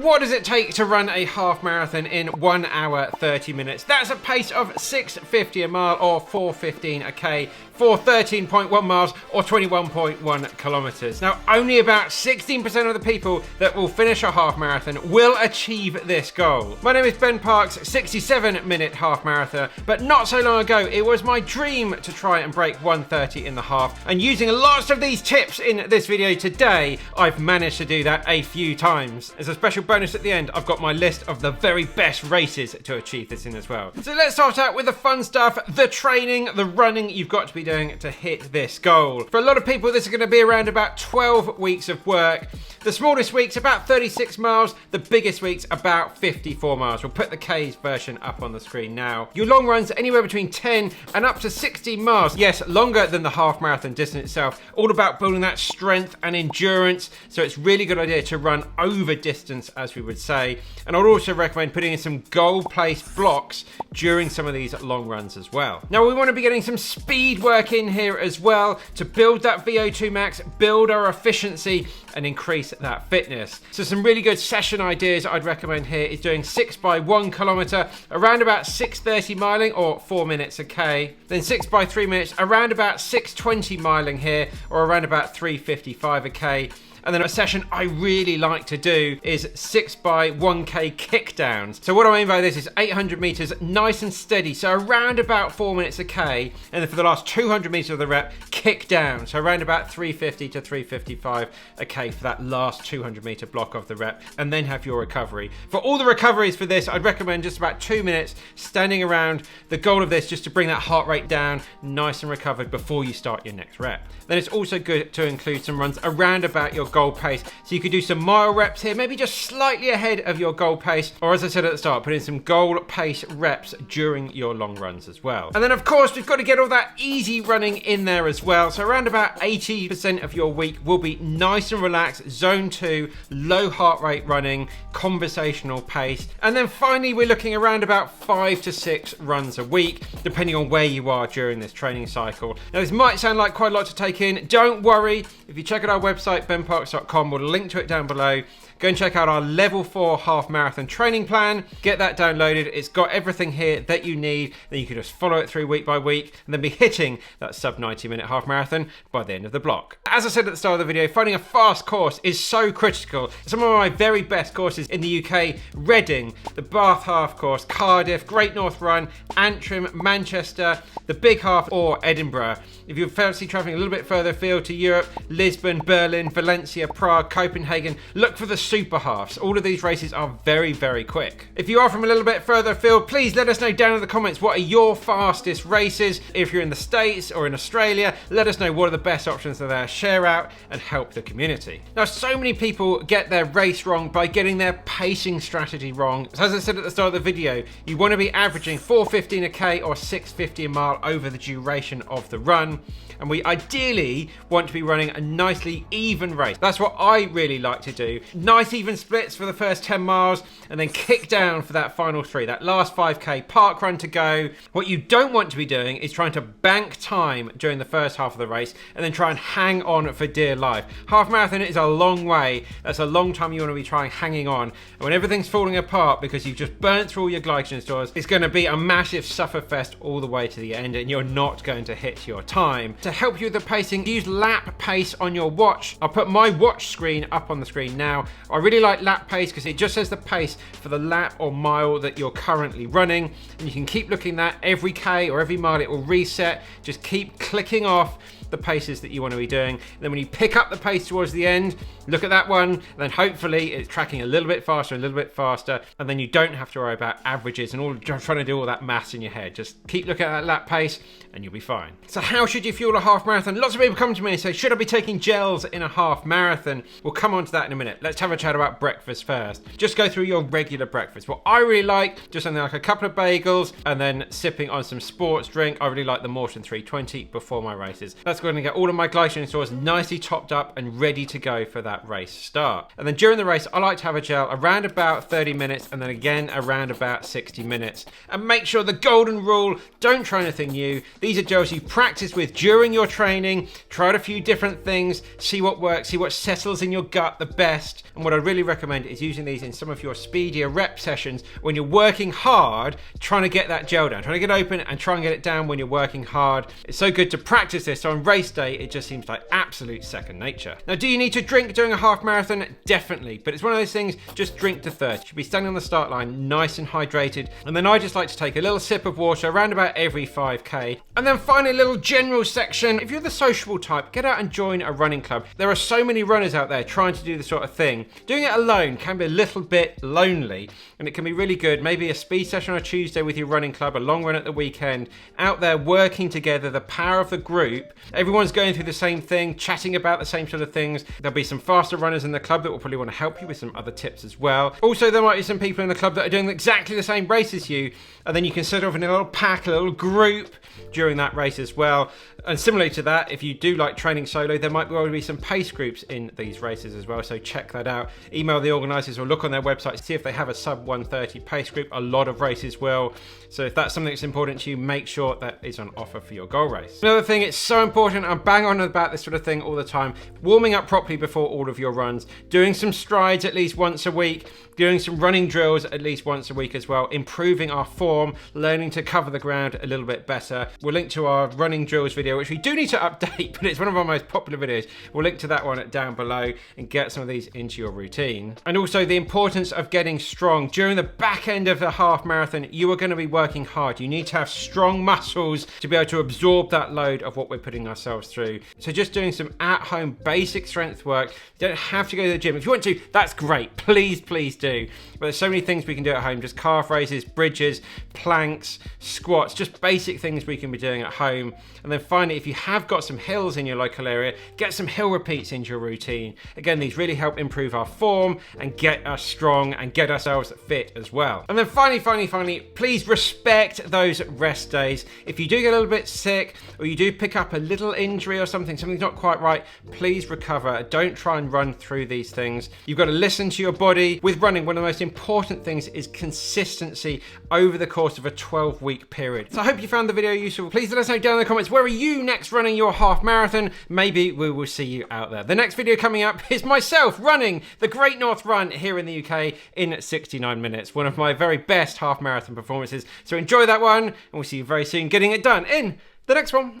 What does it take to run a half marathon in 1 hour 30 minutes? That's a pace of 6:50 a mile or 4:15 a k for 13.1 miles or 21.1 kilometers. Now, only about 16% of the people that will finish a half marathon will achieve this goal. My name is Ben Parks, 67-minute half marathon, but not so long ago, it was my dream to try and break 1:30 in the half. And using lots of these tips in this video today, I've managed to do that a few times. As a special bonus at the end, I've got my list of the very best races to achieve this in as well. So let's start out with the fun stuff, the training, the running you've got to be doing to hit this goal. For a lot of people, this is going to be around about 12 weeks of work. The smallest week's about 36 miles, the biggest week's about 54 miles. We'll put the K's version up on the screen now. Your long runs anywhere between 10 and up to 16 miles. Yes, longer than the half marathon distance itself. All about building that strength and endurance. So it's really good idea to run over distance, as we would say. And I'd also recommend putting in some goal place blocks during some of these long runs as well. Now we want to be getting some speed work in here as well to build that VO2 max, build our efficiency and increase that fitness. So some really good session ideas I'd recommend here is doing 6 by 1 kilometer around about 6:30 miling or 4 minutes a k. Then 6 by 3 minutes around about 6:20 miling here or around about 3:55 a k. And then a session I really like to do is 6 by 1k kick downs. So what I mean by this is 800 meters nice and steady, so around about 4 minutes a k, and then for the last 200 meters of the rep, kick down, so around about 350 to 355 a k for that last 200 meter block of the rep, and then have your recovery. For all the recoveries for this, I'd recommend just about 2 minutes standing around the goal of this, just to bring that heart rate down nice and recovered before you start your next rep. Then it's also good to include some runs around about your goal pace, so you could do some mile reps here, maybe just slightly ahead of your goal pace, or as I said at the start, put in some goal pace reps during your long runs as well. And then of course we've got to get all that easy running in there as well, so around about 80% of your week will be nice and relaxed, zone 2, low heart rate running, conversational pace. And then finally we're looking around about 5 to 6 runs a week, depending on where you are during this training cycle. Now this might sound like quite a lot to take in. Don't worry, if you check out our website benparks.com, we'll link to it down below. Go and check out our level 4 half marathon training plan. Get that downloaded. It's got everything here that you need. Then you can just follow it through week by week and then be hitting that sub 90-minute half marathon by the end of the block. As I said at the start of the video, finding a fast course is so critical. Some of my very best courses in the UK, Reading, the Bath Half Course, Cardiff, Great North Run, Antrim, Manchester, the Big Half or Edinburgh. If you're fancy traveling a little bit further afield to Europe, Lisbon, Berlin, Valencia, Prague, Copenhagen, look for the super halves. All of these races are very, very quick. If you are from a little bit further afield, please let us know down in the comments what are your fastest races. If you're in the States or in Australia, let us know what are the best options that there. Share out and help the community. Now, so many people get their race wrong by getting their pacing strategy wrong. So as I said at the start of the video, you want to be averaging 4:15 a k or 6:50 a mile over the duration of the run. And we ideally want to be running a nicely even race. That's what I really like to do. Nice even splits for the first 10 miles and then kick down for that final 3, that last 5k park run to go. What you don't want to be doing is trying to bank time during the first half of the race and then try and hang on for dear life. Half marathon is a long way. That's a long time you want to be trying hanging on. And when everything's falling apart because you've just burnt through all your glycogen stores, it's going to be a massive sufferfest all the way to the end and you're not going to hit your time. To help you with the pacing, use lap pace on your watch. I'll put my watch screen up on the screen now. I really like lap pace because it just says the pace for the lap or mile that you're currently running. And you can keep looking at every K or every mile, it will reset. Just keep clicking off the paces that you want to be doing. And then when you pick up the pace towards the end, look at that one, and then hopefully it's tracking a little bit faster, and then you don't have to worry about averages and all trying to do all that maths in your head. Just keep looking at that lap pace and you'll be fine. So how should you fuel a half marathon? Lots of people come to me and say, should I be taking gels in a half marathon? We'll come on to that in a minute. Let's have a chat about breakfast first. Just go through your regular breakfast. What I really like, just something like a couple of bagels and then sipping on some sports drink. I really like the Morton 320 before my races. That's That's going to get all of my glycogen stores nicely topped up and ready to go for that race start. And then during the race, I like to have a gel around about 30 minutes and then again around about 60 minutes. And make sure the golden rule, don't try anything new. These are gels you practice with during your training, try a few different things, see what works, see what settles in your gut the best. And what I really recommend is using these in some of your speedier rep sessions when you're working hard, trying to get that gel down, trying to get open and try and get it down when you're working hard. It's so good to practice this. So on race day, it just seems like absolute second nature. Now, do you need to drink during a half marathon? Definitely. But it's one of those things, just drink to thirst. You should be standing on the start line, nice and hydrated. And then I just like to take a little sip of water around about every 5K. And then finally, a little general section. If you're the sociable type, get out and join a running club. There are so many runners out there trying to do this sort of thing. Doing it alone can be a little bit lonely, and it can be really good. Maybe a speed session on a Tuesday with your running club, a long run at the weekend, out there working together, the power of the group. Everyone's going through the same thing, chatting about the same sort of things. There'll be some faster runners in the club that will probably want to help you with some other tips as well. Also, there might be some people in the club that are doing exactly the same race as you, and then you can set off in a little pack, a little group during that race as well. And similarly to that, if you do like training solo, there might well be some pace groups in these races as well, so check that out. Email the organisers or look on their website to see if they have a sub 130 pace group. A lot of races will, so if that's something that's important to you, make sure that is on offer for your goal race. Another thing, it's so important, I'm bang on about this sort of thing all the time, warming up properly before all of your runs, doing some strides at least once a week, doing some running drills at least once a week as well, improving our form, learning to cover the ground a little bit better. We'll link to our running drills video, which we do need to update, but it's one of our most popular videos. We'll link to that one down below and get some of these into your routine. And also the importance of getting strong. During the back end of the half marathon, you are going to be working hard. You need to have strong muscles to be able to absorb that load of what we're putting ourselves through. So just doing some at-home basic strength work. You don't have to go to the gym. If you want to, that's great. Please, please do. But there's so many things we can do at home. Just calf raises, bridges, planks, squats, just basic things we can be doing at home. And then finally, if you have got some hills in your local area, get some hill repeats into your routine. Again, these really help improve our form and get us strong and get ourselves fit as well. And then finally, please respect those rest days. If you do get a little bit sick or you do pick up a little injury or something's not quite right, please recover. Don't try and run through these things. You've got to listen to your body. With running, one of the most important things is consistency over the course of a 12-week period. So I hope you found the video useful. Please let us know down in the comments, where are you next running your half marathon? Maybe we will see you out there. The next video coming up is myself running the Great North Run here in the UK in 69 minutes. One of my very best half marathon performances. So enjoy that one, and we'll see you very soon getting it done in the next one.